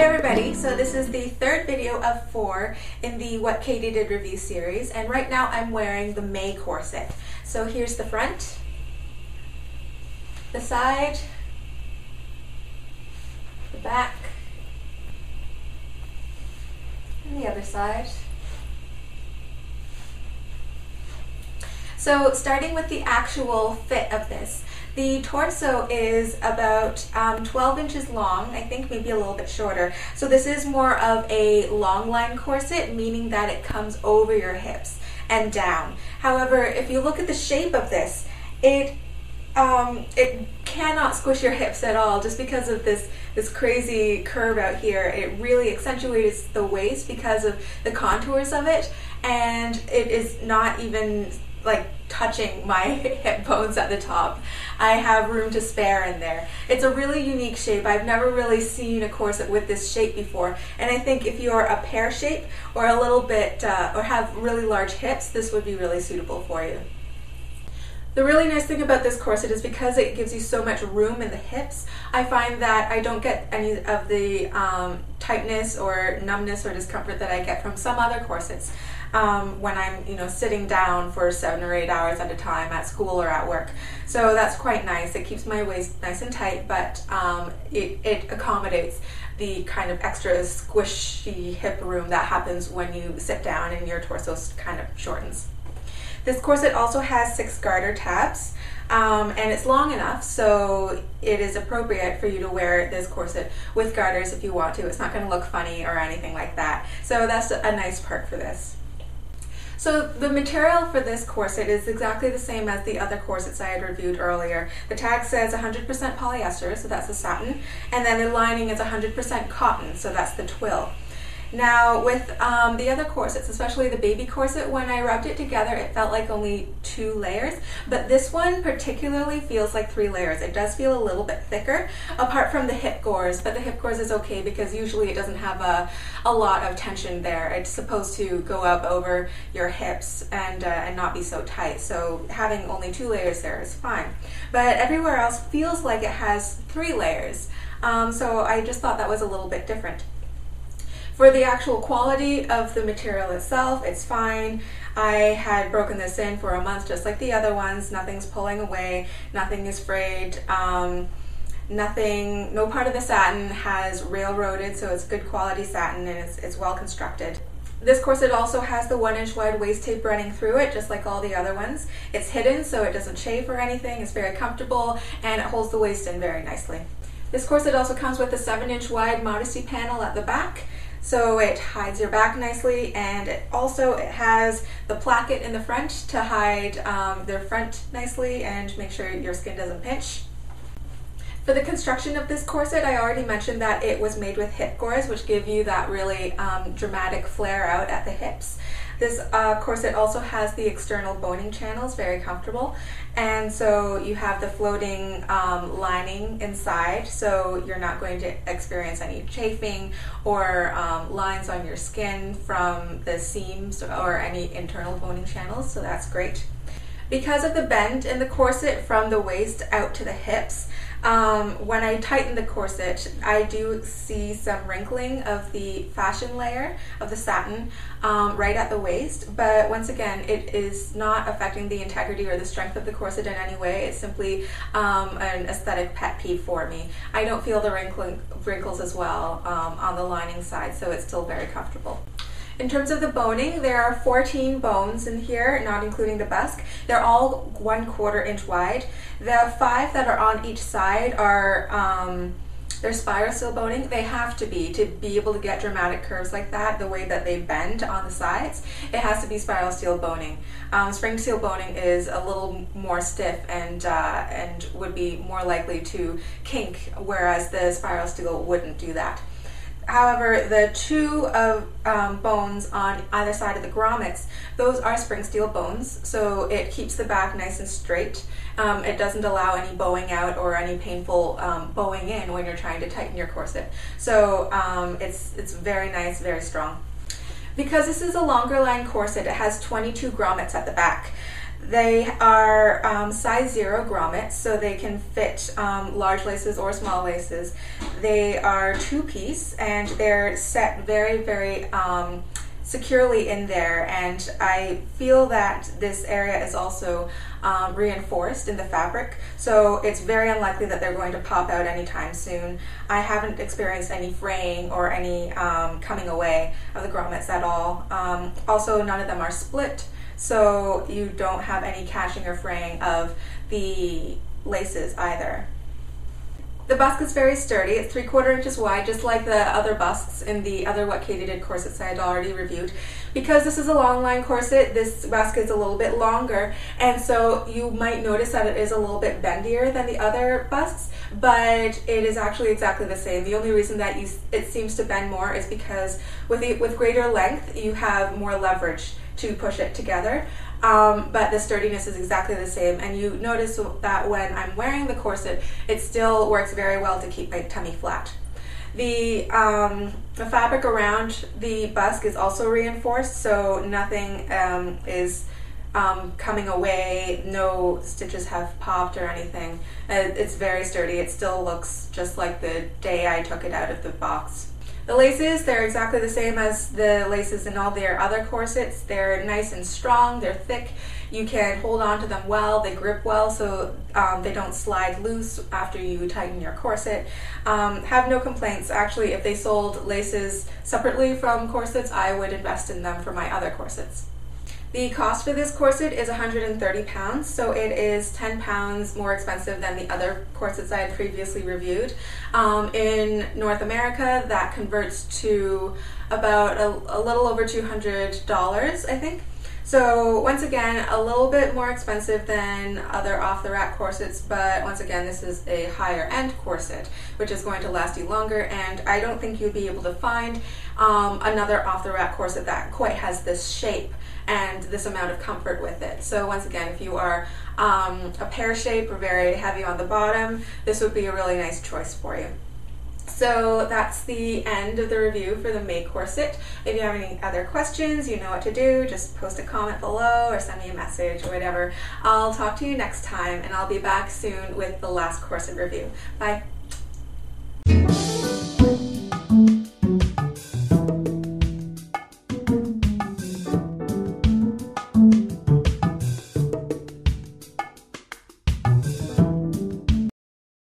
Hi everybody, so this is the third video of 4 in the What Katie Did review series, and right now I'm wearing the Mae Corset. So here's the front, the side, the back, and the other side. So starting with the actual fit of this, the torso is about 12 inches long, I think maybe a little bit shorter. So this is more of a long line corset, meaning that it comes over your hips and down. However, if you look at the shape of this, it cannot squish your hips at all just because of this crazy curve out here. It really accentuates the waist because of the contours of it, and it is not even like touching my hip bones at the top. I have room to spare in there. It's a really unique shape. I've never really seen a corset with this shape before, and I think if you're a pear shape or a little bit or have really large hips, this would be really suitable for you. The really nice thing about this corset is because it gives you so much room in the hips, I find that I don't get any of the tightness or numbness or discomfort that I get from some other corsets when I'm sitting down for 7 or 8 hours at a time at school or at work. So that's quite nice. It keeps my waist nice and tight, but it accommodates the kind of extra squishy hip room that happens when you sit down and your torso kind of shortens. This corset also has 6 garter tabs, and it's long enough, so it is appropriate for you to wear this corset with garters if you want to. It's not going to look funny or anything like that. So that's a nice perk for this. So the material for this corset is exactly the same as the other corsets I had reviewed earlier. The tag says 100% polyester, so that's the satin, and then the lining is 100% cotton, so that's the twill. Now with the other corsets, especially the baby corset, when I rubbed it together it felt like only 2 layers, but this one particularly feels like 3 layers. It does feel a little bit thicker, apart from the hip gores, but the hip gores is okay because usually it doesn't have a lot of tension there. It's supposed to go up over your hips and not be so tight, so having only 2 layers there is fine. But everywhere else feels like it has 3 layers, so I just thought that was a little bit different. For the actual quality of the material itself, it's fine. I had broken this in for a month just like the other ones. Nothing's pulling away, nothing is frayed, no part of the satin has railroaded, so it's good quality satin and it's well constructed. This corset also has the 1-inch wide waist tape running through it, just like all the other ones. It's hidden so it doesn't chafe or anything. It's very comfortable and it holds the waist in very nicely. This corset also comes with a 7-inch wide Modesty panel at the back, so it hides your back nicely, and it has the placket in the front to hide their front nicely and make sure your skin doesn't pinch. For the construction of this corset, I already mentioned that it was made with hip gores, which give you that really dramatic flare out at the hips. This corset also has the external boning channels, very comfortable, and so you have the floating lining inside, so you're not going to experience any chafing or lines on your skin from the seams or any internal boning channels, so that's great. Because of the bend in the corset from the waist out to the hips, when I tighten the corset, I do see some wrinkling of the fashion layer of the satin right at the waist, but once again, it is not affecting the integrity or the strength of the corset in any way. It's simply an aesthetic pet peeve for me. I don't feel the wrinkles as well on the lining side, so it's still very comfortable. In terms of the boning, there are 14 bones in here, not including the busk. They're all 1/4 inch wide. The 5 that are on each side are they're spiral steel boning. They have to be able to get dramatic curves like that, the way that they bend on the sides. It has to be spiral steel boning. Spring steel boning is a little more stiff and would be more likely to kink, whereas the spiral steel wouldn't do that. However, the 2 bones on either side of the grommets, those are spring steel bones, so it keeps the back nice and straight. It doesn't allow any bowing out or any painful bowing in when you're trying to tighten your corset. So it's very nice, very strong. Because this is a longer line corset, it has 22 grommets at the back. They are size 0 grommets, so they can fit large laces or small laces. They are 2-piece, and they're set very, very securely in there, and I feel that this area is also reinforced in the fabric, so it's very unlikely that they're going to pop out anytime soon. I haven't experienced any fraying or any coming away of the grommets at all. Also, none of them are split, so you don't have any catching or fraying of the laces either. The busk is very sturdy. It's 3/4 inches wide, just like the other busks in the other WKD did corsets I had already reviewed. Because this is a long line corset, this busk is a little bit longer, and so you might notice that it is a little bit bendier than the other busks, but it is actually exactly the same. The only reason that it seems to bend more is because with greater length, you have more leverage to push it together. But the sturdiness is exactly the same, and you notice that when I'm wearing the corset, it still works very well to keep my tummy flat. The fabric around the busk is also reinforced, so nothing is coming away, no stitches have popped or anything. It's very sturdy. It still looks just like the day I took it out of the box. The laces, they're exactly the same as the laces in all their other corsets. They're nice and strong, they're thick, you can hold on to them well, they grip well, so they don't slide loose after you tighten your corset. Have no complaints. Actually, if they sold laces separately from corsets, I would invest in them for my other corsets. The cost for this corset is £130, so it is £10 more expensive than the other corsets I had previously reviewed. In North America, that converts to about a little over $200, I think. So once again, a little bit more expensive than other off-the-rack corsets, but once again, this is a higher-end corset, which is going to last you longer, and I don't think you'd be able to find another off-the-rack corset that quite has this shape and this amount of comfort with it. So once again, if you are a pear shape or very heavy on the bottom, this would be a really nice choice for you. So that's the end of the review for the Mae Corset. If you have any other questions, you know what to do. Just post a comment below or send me a message or whatever. I'll talk to you next time, and I'll be back soon with the last corset review. Bye.